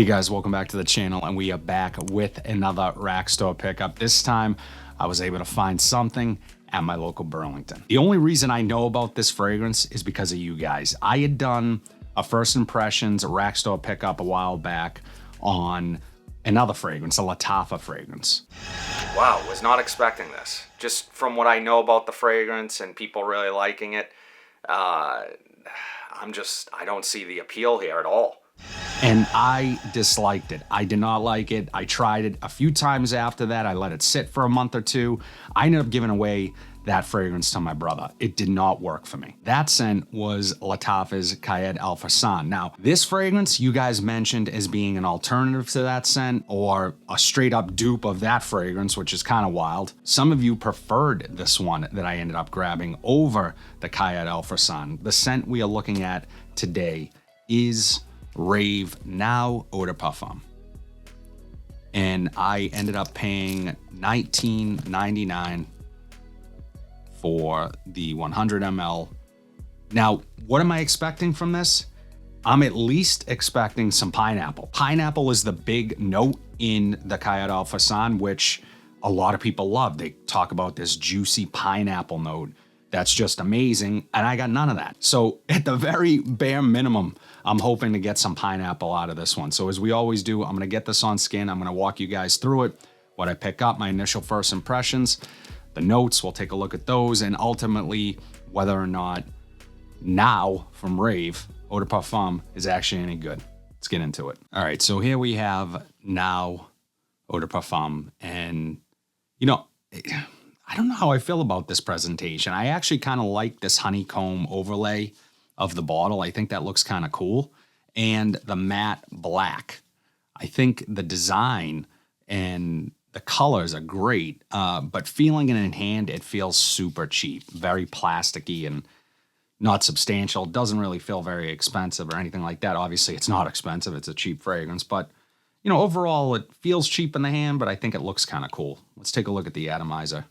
Hey guys, welcome back to the channel, and we are back with another rack store pickup. This time, I was able to find something at my local Burlington. The only reason I know about this fragrance is because of you guys. I had done a first impressions rack store pickup a while back on another fragrance, a Lattafa fragrance. Wow, was not expecting this. Just from what I know about the fragrance and people really liking it, I don't see the appeal here at all. And I disliked it. I did not like it. I tried it a few times after that. I let it sit for a month or two. I ended up giving away that fragrance to my brother. It did not work for me. That scent was Lattafa's Cayenne Alphasan. Now, this fragrance you guys mentioned as being an alternative to that scent or a straight up dupe of that fragrance, which is kind of wild. Some of you preferred this one that I ended up grabbing over the Cayenne Alphasan. The scent we are looking at today is Rave Now Eau de Parfum. And I ended up paying $19.99 for the 100 ml. Now, what am I expecting from this? I'm at least expecting some pineapple. Pineapple is the big note in the Cayenne Alphasan, which a lot of people love. They talk about this juicy pineapple note. That's just amazing, and I got none of that. So at the very bare minimum, I'm hoping to get some pineapple out of this one. So as we always do, I'm gonna get this on skin. I'm gonna walk you guys through it, what I pick up, my initial first impressions, the notes, we'll take a look at those, and ultimately whether or not Now from Rave Eau de Parfum is actually any good. Let's get into it. All right, so here we have Now Eau de Parfum, and you know, I don't know how I feel about this presentation. I actually kind of like this honeycomb overlay of the bottle. I think that looks kind of cool. And the matte black. I think the design and the colors are great, but feeling it in hand, it feels super cheap, very plasticky and not substantial. It doesn't really feel very expensive or anything like that. Obviously, it's not expensive. It's a cheap fragrance, but you know, overall, it feels cheap in the hand, but I think it looks kind of cool. Let's take a look at the atomizer.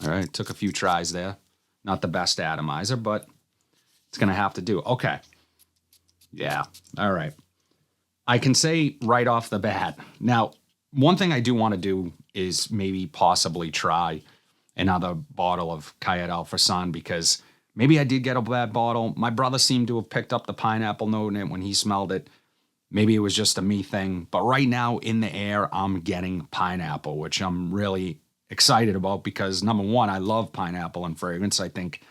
All right, took a few tries there. Not the best atomizer, but it's gonna have to do. Okay, yeah, all right. I can say right off the bat. Now, one thing I do wanna do is maybe possibly try another bottle of Cayenne Alphasan because maybe I did get a bad bottle. My brother seemed to have picked up the pineapple note in it when he smelled it. Maybe it was just a me thing, but right now in the air, I'm getting pineapple, which I'm really excited about because number one, I love pineapple and fragrance. I think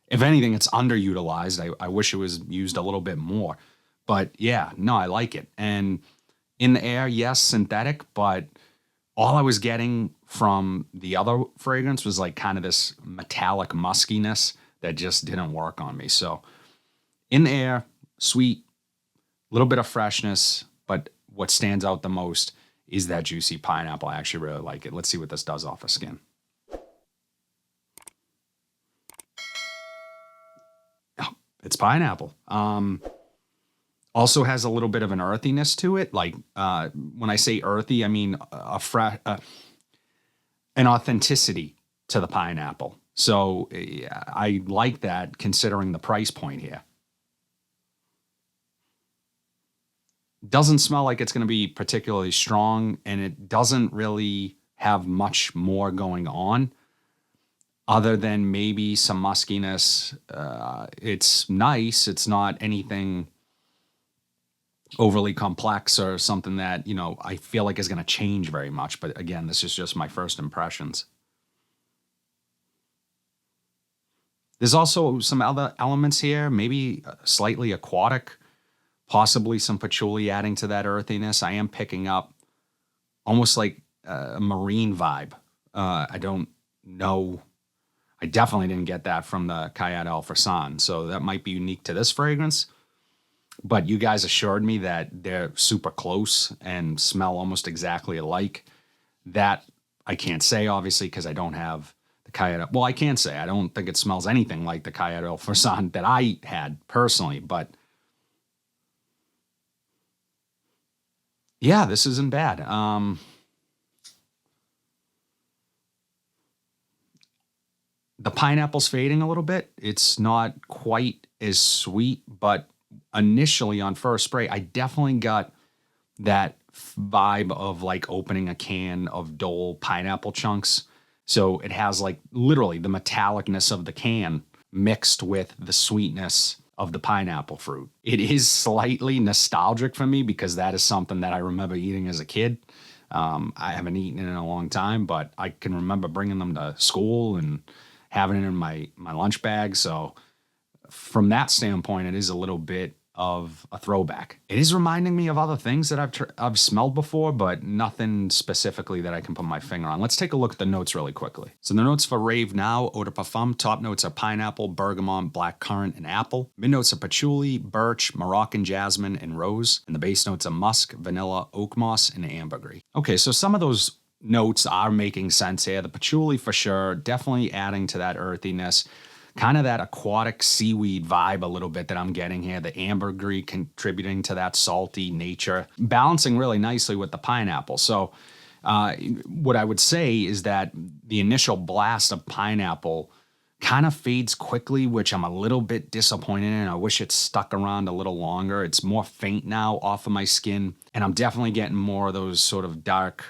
if anything, it's underutilized. I wish it was used a little bit more, but yeah, no, I like it. And in the air, yes, synthetic, but all I was getting from the other fragrance was like kind of this metallic muskiness that just didn't work on me. So in the air, sweet, a little bit of freshness, but what stands out the most is that juicy pineapple. I actually really like it. Let's see what this does off of skin. Oh, it's pineapple. Also has a little bit of an earthiness to it. Like when I say earthy, I mean an authenticity to the pineapple. So I like that considering the price point here. Doesn't smell like it's going to be particularly strong, and it doesn't really have much more going on other than maybe some muskiness. It's nice. It's not anything overly complex or something that, you know, I feel like is going to change very much. But again, this is just my first impressions. There's also some other elements here, maybe slightly aquatic, possibly some patchouli adding to that earthiness. I am picking up almost like a marine vibe. I don't know. I definitely didn't get that from the Cayenne Alphasan, so that might be unique to this fragrance. But you guys assured me that they're super close and smell almost exactly alike. That I can't say, obviously, because I don't have the Cayenne. Well, I can say I don't think it smells anything like the Cayenne Alphasan that I had personally, but yeah, this isn't bad. The pineapple's fading a little bit. It's not quite as sweet, but initially on first spray, I definitely got that vibe of like opening a can of Dole pineapple chunks. So it has like literally the metallicness of the can mixed with the sweetness of the pineapple fruit. It is slightly nostalgic for me because that is something that I remember eating as a kid. I haven't eaten it in a long time, but I can remember bringing them to school and having it in my lunch bag. So from that standpoint, it is a little bit of a throwback. It is reminding me of other things that I've smelled before, but nothing specifically that I can put my finger on. Let's take a look at the notes really quickly. So the notes for Rave Now, Eau de Parfum, top notes are pineapple, bergamot, black currant, and apple. Mid notes are patchouli, birch, Moroccan jasmine, and rose. And the base notes are musk, vanilla, oak moss, and ambergris. Okay, so some of those notes are making sense here. The patchouli for sure, definitely adding to that earthiness. Kind of that aquatic seaweed vibe a little bit that I'm getting here. The ambergris contributing to that salty nature, balancing really nicely with the pineapple. So what I would say is that the initial blast of pineapple kind of fades quickly, which I'm a little bit disappointed in. I wish it stuck around a little longer. It's more faint now off of my skin, and I'm definitely getting more of those sort of dark,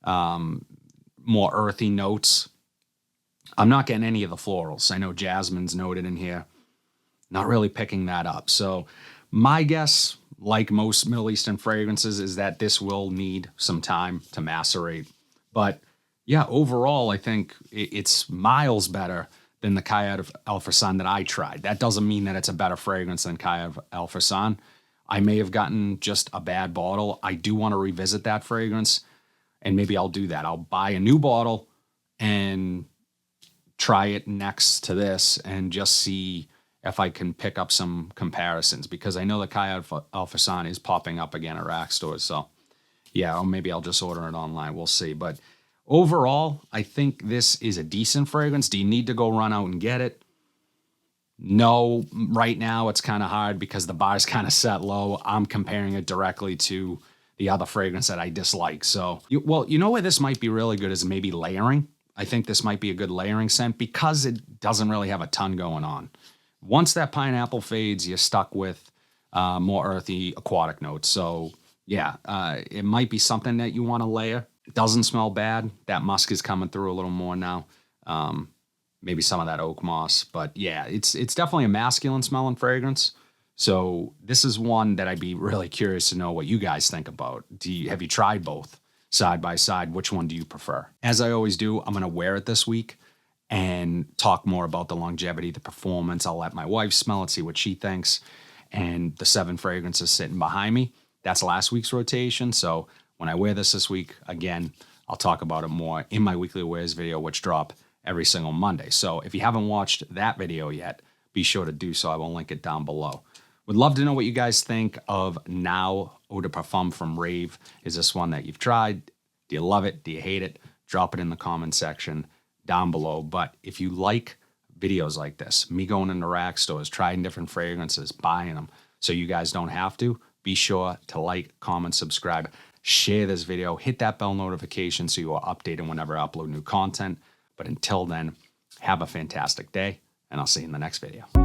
more earthy notes. I'm not getting any of the florals. I know jasmine's noted in here. Not really picking that up. So my guess, like most Middle Eastern fragrances, is that this will need some time to macerate. But yeah, overall, I think it's miles better than the Kayad El Farsan that I tried. That doesn't mean that it's a better fragrance than Kayad El Farsan. I may have gotten just a bad bottle. I do want to revisit that fragrance, and maybe I'll do that. I'll buy a new bottle and try it next to this and just see if I can pick up some comparisons, because I know the Kayad El Farsan is popping up again at rack stores. So yeah, or maybe I'll just order it online. We'll see. But overall, I think this is a decent fragrance. Do you need to go run out and get it? No, right now it's kind of hard because the bar's kind of set low. I'm comparing it directly to the other fragrance that I dislike. So, you know where this might be really good is maybe layering. I think this might be a good layering scent because it doesn't really have a ton going on. Once that pineapple fades, you're stuck with more earthy aquatic notes. So yeah, it might be something that you want to layer. It doesn't smell bad. That musk is coming through a little more now. Maybe some of that oak moss, but yeah, it's definitely a masculine smelling fragrance. So this is one that I'd be really curious to know what you guys think about. Have you tried both side by side? Which one do you prefer? As I always do, I'm going to wear it this week and talk more about the longevity, the performance. I'll let my wife smell it, see what she thinks. And the 7 fragrances sitting behind me, that's last week's rotation. So when I wear this week, again, I'll talk about it more in my weekly wears video, which drop every single Monday. So if you haven't watched that video yet, be sure to do so. I will link it down below. Would love to know what you guys think of Now Eau de Parfum from Rave. Is this one that you've tried? Do you love it? Do you hate it? Drop it in the comment section down below. But if you like videos like this, me going into rack stores, trying different fragrances, buying them, so you guys don't have to, be sure to like, comment, subscribe, share this video, hit that bell notification so you are updated whenever I upload new content. But until then, have a fantastic day, and I'll see you in the next video.